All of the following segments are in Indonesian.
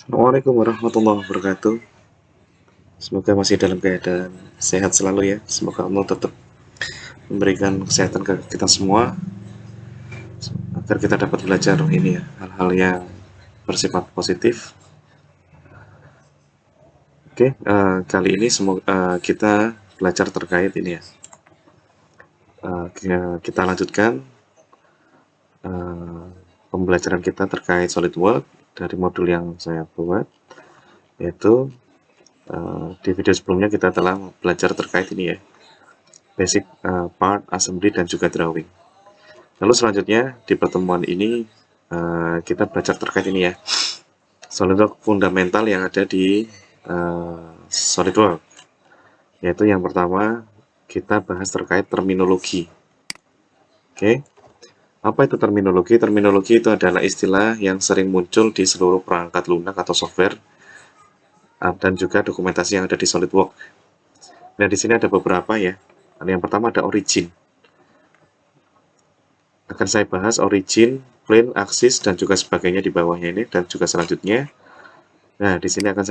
Assalamualaikum warahmatullahi wabarakatuh. Semoga masih dalam keadaan sehat selalu ya. Semoga Allah tetap memberikan kesehatan ke kita semua agar kita dapat belajar ini ya, hal-hal yang bersifat positif. Oke, kali ini semoga kita belajar terkait ini ya. Kita lanjutkan eh, pembelajaran kita terkait SolidWorks dari modul yang saya buat, yaitu di video sebelumnya kita telah belajar terkait ini ya, basic part, assembly, dan juga drawing. Lalu selanjutnya di pertemuan ini kita belajar terkait ini ya, SolidWorks fundamental yang ada di SolidWorks. Yaitu yang pertama kita bahas terkait terminologi. Oke, apa itu terminologi? Terminologi itu adalah istilah yang sering muncul di seluruh perangkat lunak atau software dan juga dokumentasi yang ada di SolidWorks. Nah, di sini ada beberapa ya. Yang pertama ada origin. Akan saya bahas origin, plane, axis, dan juga sebagainya di bawahnya ini, dan juga selanjutnya. Nah, di sini akan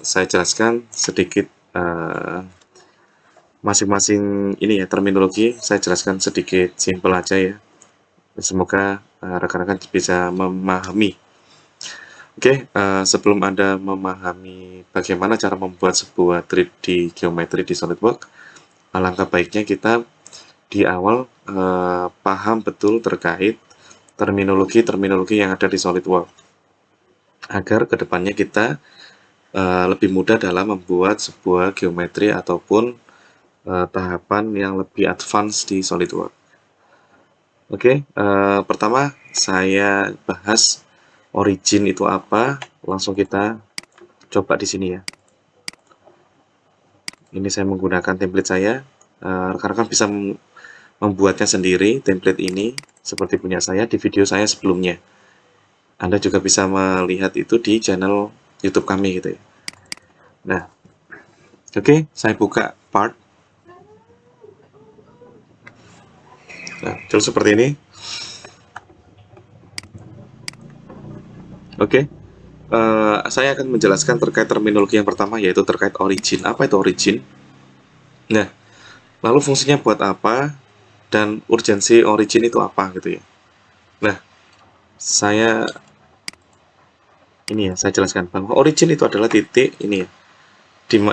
saya jelaskan sedikit masing-masing ini ya, terminologi. Saya jelaskan sedikit simpel aja ya. Semoga rekan-rekan bisa memahami. Oke, sebelum Anda memahami bagaimana cara membuat sebuah 3D geometri di SolidWorks, alangkah baiknya kita di awal paham betul terkait terminologi-terminologi yang ada di SolidWorks, agar kedepannya kita lebih mudah dalam membuat sebuah geometri ataupun tahapan yang lebih advance di SolidWorks. Oke, pertama saya bahas origin itu apa. Langsung kita coba di sini ya. Ini saya menggunakan template saya. Rekan-rekan bisa membuatnya sendiri template ini seperti punya saya di video saya sebelumnya. Anda juga bisa melihat itu di channel YouTube kami gitu ya. Nah, oke, saya buka part. Nah, muncul seperti ini. Oke, saya akan menjelaskan terkait terminologi yang pertama, yaitu terkait origin. Apa itu origin? Nah, lalu fungsinya buat apa? Dan urgensi origin itu apa gitu ya. Nah, saya ini ya, saya jelaskan bahwa origin itu adalah titik ini ya.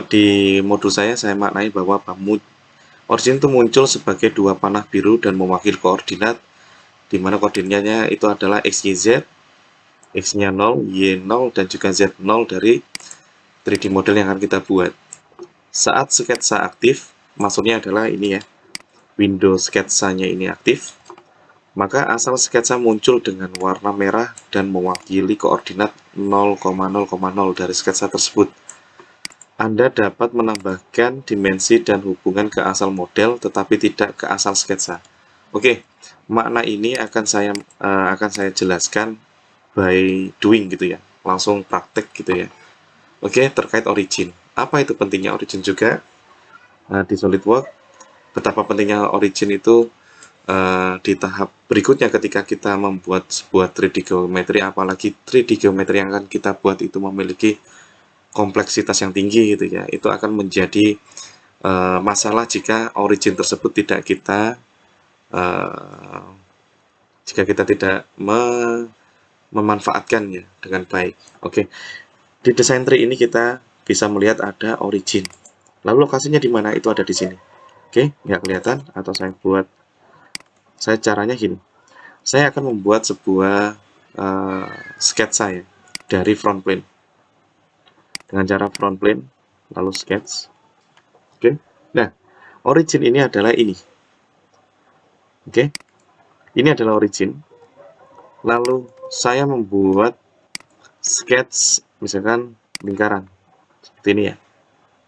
Di modul saya maknai bahwa origin itu muncul sebagai dua panah biru dan mewakili koordinat, di mana koordinatnya itu adalah x, y, z, x-nya 0, y 0, dan juga z 0 dari 3D model yang akan kita buat. Saat sketsa aktif, maksudnya adalah ini ya, window sketsanya ini aktif, maka asal sketsa muncul dengan warna merah dan mewakili koordinat 0,0,0 dari sketsa tersebut. Anda dapat menambahkan dimensi dan hubungan ke asal model, tetapi tidak ke asal sketsa. Oke, makna ini akan saya jelaskan by doing gitu ya, langsung praktek gitu ya. Oke, terkait origin. Apa itu pentingnya origin juga di SolidWorks? Betapa pentingnya origin itu di tahap berikutnya ketika kita membuat sebuah 3D geometri, apalagi 3D geometri yang akan kita buat itu memiliki kompleksitas yang tinggi gitu ya, itu akan menjadi masalah jika origin tersebut uh, tidak memanfaatkannya dengan baik. Oke, di desain tree ini kita bisa melihat ada origin. Lalu lokasinya di mana? Itu ada di sini. Oke, nggak kelihatan atau saya caranya gini. Saya akan membuat sebuah sketsa ya dari front plane dengan cara front plane lalu sketch. Oke, nah origin ini adalah ini. Oke, ini adalah origin. Lalu saya membuat sketch misalkan lingkaran seperti ini ya,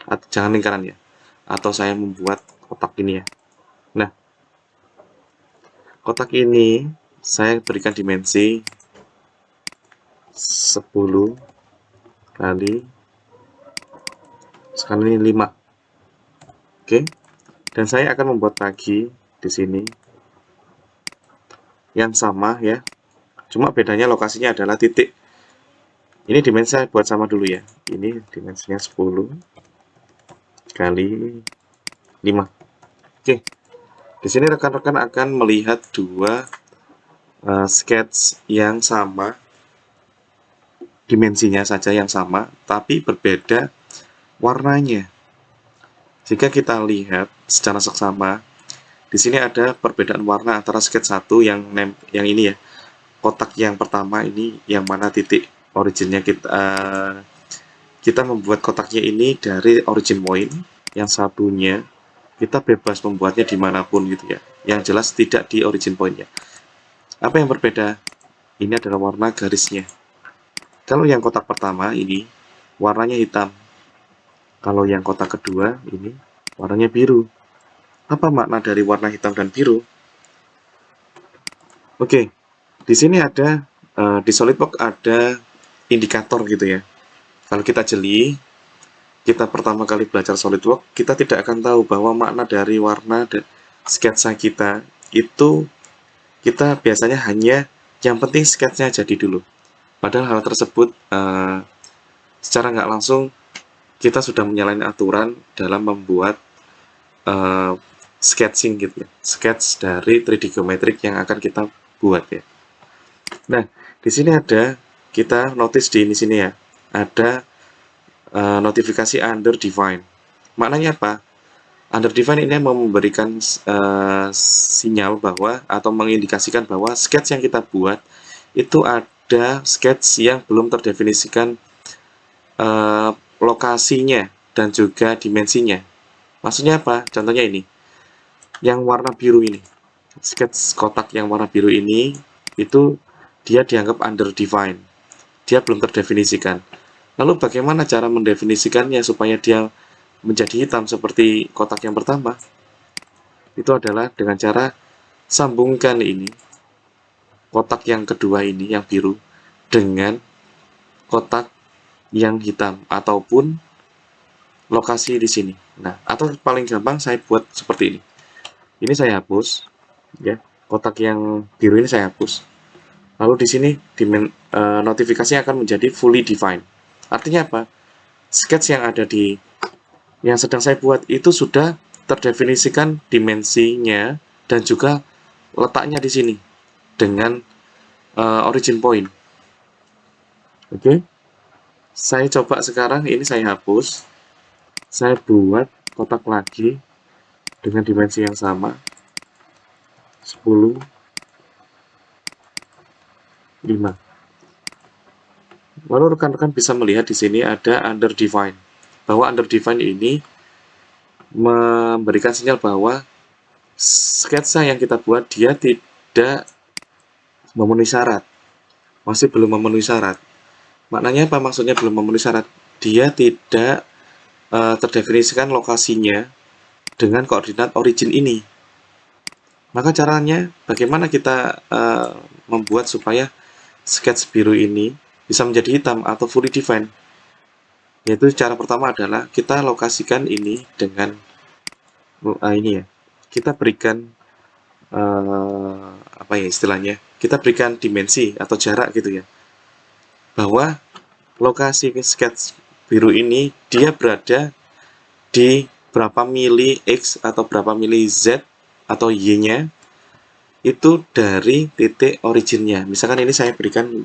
atau jangan lingkaran ya, atau saya membuat kotak ini ya. Nah, kotak ini saya berikan dimensi 10 kali, sekarang ini 5. Oke, dan saya akan membuat lagi di sini yang sama ya, cuma bedanya lokasinya adalah titik Ini dimensi saya buat sama dulu ya. Ini dimensinya 10 kali 5. Oke. Di sini rekan-rekan akan melihat dua sketch yang sama, dimensinya saja yang sama, tapi berbeda warnanya. Jika kita lihat secara seksama, di sini ada perbedaan warna antara sketch 1 yang ini ya, kotak yang pertama ini yang mana titik originnya kita membuat kotaknya ini dari origin point, yang satunya kita bebas membuatnya dimanapun gitu ya, yang jelas tidak di origin point-nya. Apa yang berbeda? Ini adalah warna garisnya. Kalau yang kotak pertama ini warnanya hitam, kalau yang kotak kedua ini warnanya biru. Apa makna dari warna hitam dan biru? Oke, di sini ada di SolidWorks ada indikator gitu ya. Kalau kita jeli, kita pertama kali belajar SolidWorks, kita tidak akan tahu bahwa makna dari warna dan sketsa kita itu, kita biasanya hanya yang penting sketsnya jadi dulu. Padahal hal tersebut secara nggak langsung kita sudah menyalahi aturan dalam membuat sketching gitu ya, sketch dari 3D geometrik yang akan kita buat ya. Nah, di sini ada, kita notice di sini ya, ada notifikasi under define. Maknanya apa? Under define ini memberikan sinyal bahwa atau mengindikasikan bahwa sketch yang kita buat itu ada sketch yang belum terdefinisikan lokasinya dan juga dimensinya. Maksudnya apa? Contohnya ini, yang warna biru ini, sketch kotak yang warna biru ini, itu dia dianggap under define, dia belum terdefinisikan. Lalu bagaimana cara mendefinisikannya supaya dia menjadi hitam seperti kotak yang pertama? Itu adalah dengan cara sambungkan ini, kotak yang kedua ini, yang biru, dengan kotak yang hitam, ataupun lokasi di sini. Nah, atau paling gampang saya buat seperti ini. Ini saya hapus, ya. Kotak yang biru ini saya hapus. Lalu di sini notifikasinya akan menjadi fully defined. Artinya apa? Sketch yang ada di yang sedang saya buat itu sudah terdefinisikan dimensinya dan juga letaknya di sini dengan origin point. Oke. Saya coba sekarang ini saya hapus. Saya buat kotak lagi dengan dimensi yang sama, 10, 5. Lalu rekan-rekan bisa melihat di sini ada under define. Bahwa under define ini memberikan sinyal bahwa sketsa yang kita buat dia tidak memenuhi syarat. Masih belum memenuhi syarat. Maknanya apa? Maksudnya belum memenuhi syarat. Dia tidak terdefinisikan lokasinya dengan koordinat origin ini. Maka caranya bagaimana kita membuat supaya sketch biru ini bisa menjadi hitam atau fully defined? Yaitu cara pertama adalah kita lokasikan ini dengan ini ya. Kita berikan apa ya istilahnya? Kita berikan dimensi atau jarak gitu ya. Bahwa lokasi sketch biru ini dia berada di berapa mili X atau berapa mili Z atau Y-nya itu dari titik originnya. Misalkan ini saya berikan 5.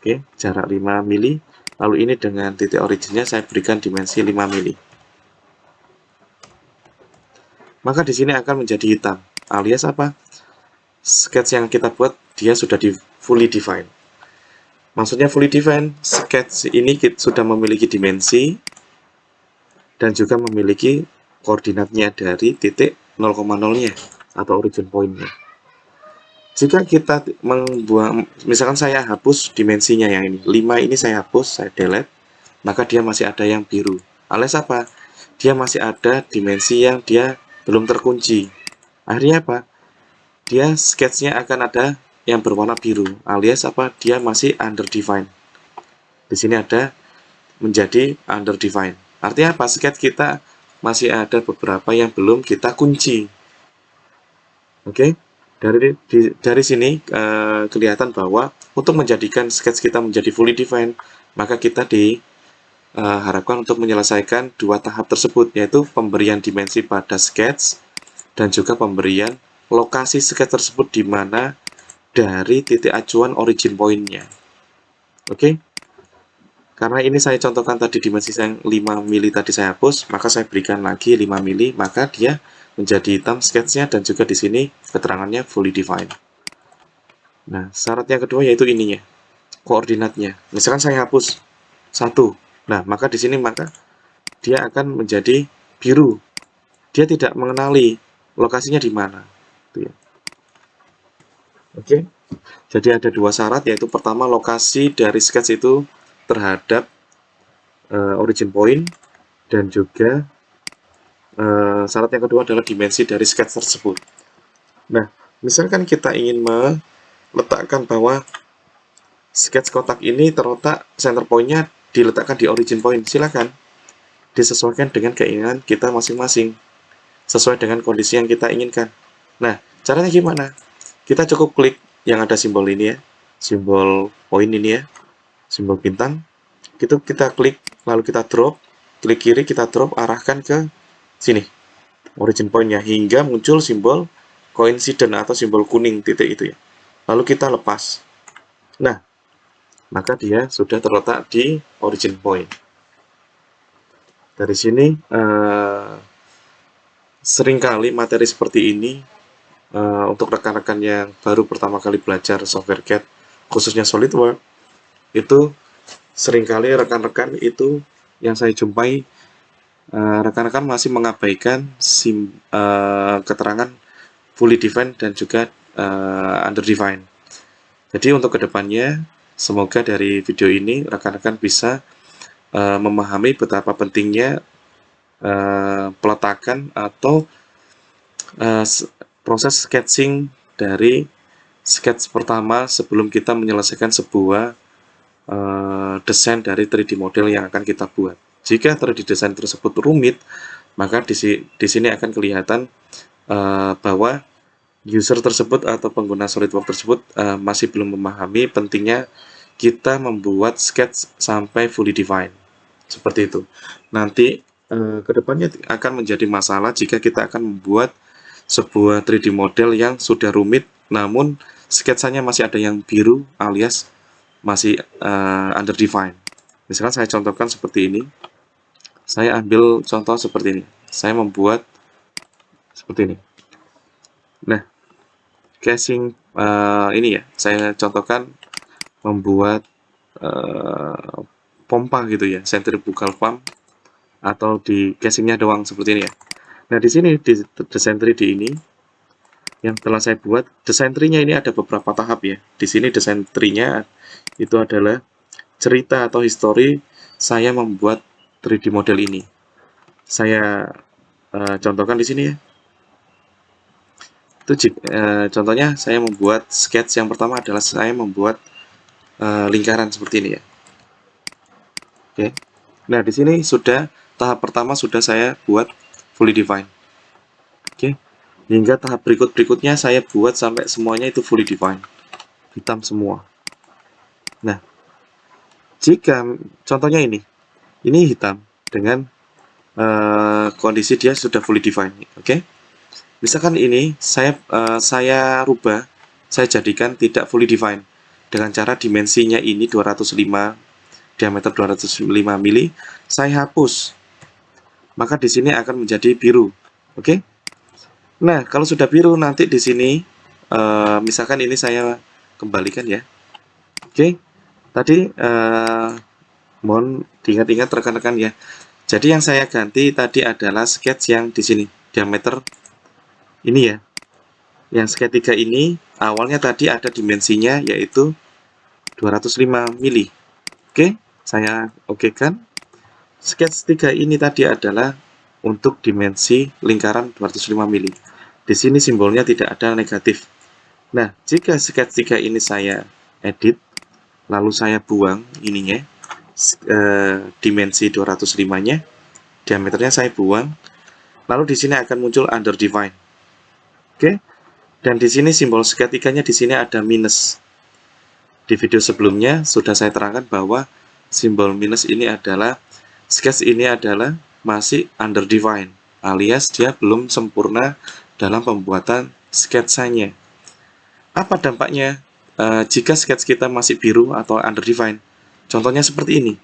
Oke, jarak 5 mili. Lalu ini dengan titik originnya saya berikan dimensi 5 mili. Maka di sini akan menjadi hitam. Alias apa? Sketch yang kita buat dia sudah fully defined. Maksudnya fully defined, sketch ini sudah memiliki dimensi dan juga memiliki koordinatnya dari titik 0,0-nya atau origin point-nya. Jika kita membuang, misalkan saya hapus dimensinya yang ini, 5 ini saya hapus, saya delete, maka dia masih ada yang biru. Alias apa? Dia masih ada dimensi yang dia belum terkunci. Akhirnya apa? Dia sketch-nya akan ada yang berwarna biru, alias apa? Dia masih under define. Di sini ada menjadi under define. Artinya apa? Sketch kita masih ada beberapa yang belum kita kunci. Oke? Dari sini kelihatan bahwa untuk menjadikan sketch kita menjadi fully defined, maka kita diharapkan untuk menyelesaikan dua tahap tersebut, yaitu pemberian dimensi pada sketch dan juga pemberian lokasi sketch tersebut di mana dari titik acuan origin point-nya. Oke? Karena ini saya contohkan tadi dimensi yang 5 mili tadi saya hapus, maka saya berikan lagi 5 mili, maka dia menjadi hitam sketch-nya dan juga di sini keterangannya fully defined. Nah, syarat yang kedua yaitu ininya, koordinatnya. Misalkan saya hapus 1. Nah, maka di sini dia akan menjadi biru. Dia tidak mengenali lokasinya di mana. Oke. Jadi ada dua syarat, yaitu pertama lokasi dari sketch itu terhadap origin point, dan juga syarat yang kedua adalah dimensi dari sketch tersebut. Nah, misalkan kita ingin meletakkan bahwa sketch kotak ini terletak center point-nya diletakkan di origin point, silakan disesuaikan dengan keinginan kita masing-masing, sesuai dengan kondisi yang kita inginkan. Nah, caranya gimana? Kita cukup klik yang ada simbol ini ya, simbol poin ini ya, simbol bintang. Itu kita klik, lalu kita drop, klik kiri kita drop, arahkan ke sini, origin point-nya, hingga muncul simbol coincident atau simbol kuning titik itu ya. Lalu kita lepas. Nah, maka dia sudah terletak di origin point. Dari sini seringkali materi seperti ini untuk rekan-rekan yang baru pertama kali belajar software CAD, khususnya SolidWorks, itu seringkali rekan-rekan itu yang saya jumpai, rekan-rekan masih mengabaikan keterangan fully defined dan juga underdefined. Jadi untuk kedepannya, semoga dari video ini rekan-rekan bisa memahami betapa pentingnya peletakan atau proses sketching dari sketch pertama sebelum kita menyelesaikan sebuah desain dari 3D model yang akan kita buat. Jika 3D desain tersebut rumit, maka di sini akan kelihatan bahwa user tersebut atau pengguna SolidWorks tersebut masih belum memahami pentingnya kita membuat sketch sampai fully defined. Seperti itu. Nanti kedepannya akan menjadi masalah jika kita akan membuat sebuah 3D model yang sudah rumit, namun sketsanya masih ada yang biru alias masih underdefined. Misalkan saya contohkan seperti ini. Saya ambil contoh seperti ini. Saya membuat seperti ini. Nah, casing ini ya, saya contohkan membuat pompa gitu ya, centrifugal pump, atau di casingnya doang seperti ini ya. Nah, di sini di desain 3D ini yang telah saya buat, desain tree-nya ini ada beberapa tahap ya. Di sini desain tree-nya itu adalah cerita atau history saya membuat 3D model ini. Saya contohkan di sini ya. Itu contohnya saya membuat sketch yang pertama adalah saya membuat lingkaran seperti ini ya. Oke. Nah, di sini sudah tahap pertama sudah saya buat fully defined. Oke. Hingga tahap berikutnya saya buat sampai semuanya itu fully defined. Hitam semua. Nah, jika contohnya ini hitam dengan kondisi dia sudah fully defined, oke? Misalkan ini saya rubah, saya jadikan tidak fully defined dengan cara dimensinya ini 205, diameter 205 mili, saya hapus, maka di sini akan menjadi biru, oke? Nah, kalau sudah biru nanti di sini, misalkan ini saya kembalikan ya, oke? Tadi mohon diingat-ingat rekan-rekan ya. Jadi yang saya ganti tadi adalah sketch yang di sini diameter ini ya. Yang segitiga ini awalnya tadi ada dimensinya yaitu 205 mili. Oke, saya okekan. Sketch 3 ini tadi adalah untuk dimensi lingkaran 205 mili. Di sini simbolnya tidak ada negatif. Nah, jika sketch 3 ini saya edit, lalu saya buang ininya, dimensi 205-nya, diameternya saya buang, lalu di sini akan muncul underdefined. Oke, Dan di sini simbol seketikanya di sini ada minus. Di video sebelumnya sudah saya terangkan bahwa simbol minus ini adalah sketch ini adalah masih underdefined, alias dia belum sempurna dalam pembuatan sketsanya. Apa dampaknya jika sketch kita masih biru atau underdefined? Contohnya seperti ini.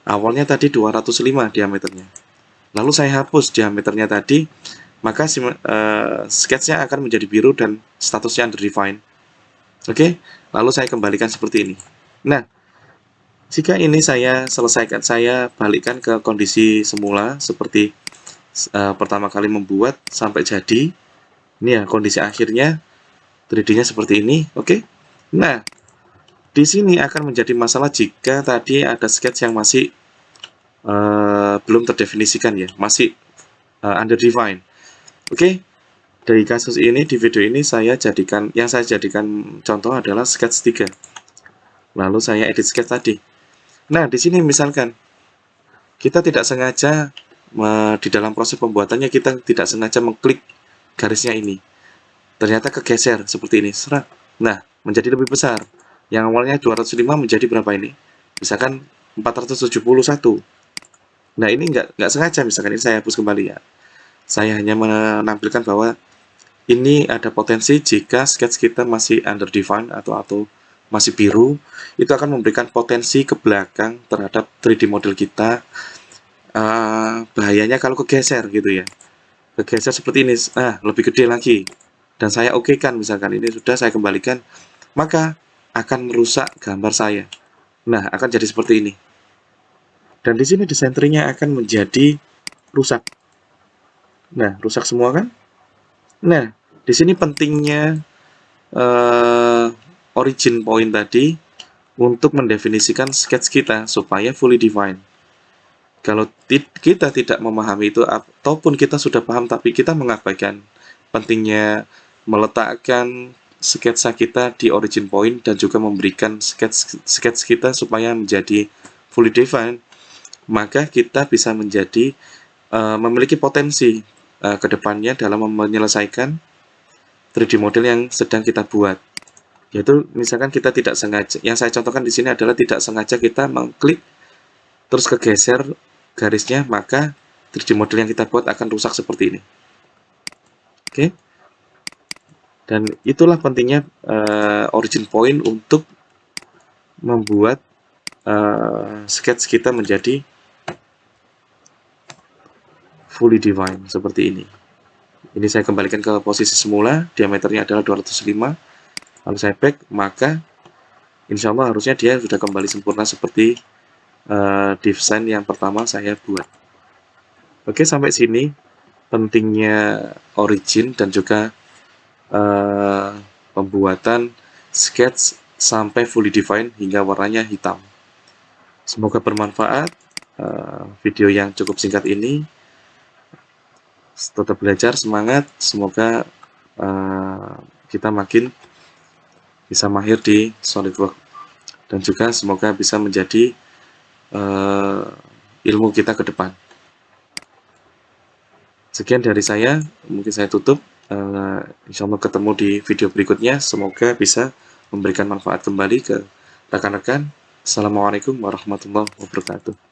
Awalnya tadi 205 diameternya. Lalu saya hapus diameternya tadi, maka sketchnya akan menjadi biru dan statusnya underdefined. Oke, lalu saya kembalikan seperti ini. Nah, jika ini saya selesaikan, saya balikkan ke kondisi semula seperti pertama kali membuat sampai jadi. Ini ya kondisi akhirnya, 3D-nya seperti ini. Oke. Nah, di sini akan menjadi masalah jika tadi ada sketch yang masih belum terdefinisikan ya, masih underdefined. Oke. Dari kasus ini di video ini saya jadikan contoh adalah sketch 3. Lalu saya edit sketch tadi. Nah, di sini misalkan kita tidak sengaja di dalam proses pembuatannya kita tidak sengaja mengklik garisnya ini. Ternyata kegeser seperti ini. Serat. Nah, menjadi lebih besar. Yang awalnya 205 menjadi berapa ini? Misalkan 471. Nah, ini nggak sengaja, misalkan ini saya hapus kembali ya. Saya hanya menampilkan bahwa ini ada potensi jika sketch kita masih underdefined atau masih biru, itu akan memberikan potensi ke belakang terhadap 3D model kita. Bahayanya kalau kegeser gitu ya. Kegeser seperti ini, lebih gede lagi. Dan saya oke kan, misalkan ini sudah saya kembalikan, maka akan merusak gambar saya. Nah, akan jadi seperti ini. Dan di sini desain tree-nya akan menjadi rusak. Nah, rusak semua kan? Nah, di sini pentingnya origin point tadi untuk mendefinisikan sketch kita supaya fully defined. Kalau kita tidak memahami itu ataupun kita sudah paham tapi kita mengabaikan pentingnya meletakkan sketsa kita di origin point dan juga memberikan sketch kita supaya menjadi fully defined, maka kita bisa menjadi memiliki potensi ke depannya dalam menyelesaikan 3D model yang sedang kita buat. Yaitu misalkan kita tidak sengaja, yang saya contohkan di sini adalah tidak sengaja kita mengklik terus kegeser garisnya, maka 3D model yang kita buat akan rusak seperti ini. Oke. Dan itulah pentingnya origin point untuk membuat sketch kita menjadi fully defined seperti ini. Ini saya kembalikan ke posisi semula, diameternya adalah 205. Lalu saya back, maka insya Allah harusnya dia sudah kembali sempurna seperti desain yang pertama saya buat. Oke, sampai sini pentingnya origin dan juga pembuatan sketch sampai fully defined hingga warnanya hitam. Semoga bermanfaat video yang cukup singkat ini. Tetap belajar, semangat, semoga kita makin bisa mahir di SolidWorks dan juga semoga bisa menjadi ilmu kita ke depan. Sekian dari saya, mungkin saya tutup. Insya Allah ketemu di video berikutnya, semoga bisa memberikan manfaat kembali ke rekan-rekan. Assalamualaikum warahmatullahi wabarakatuh.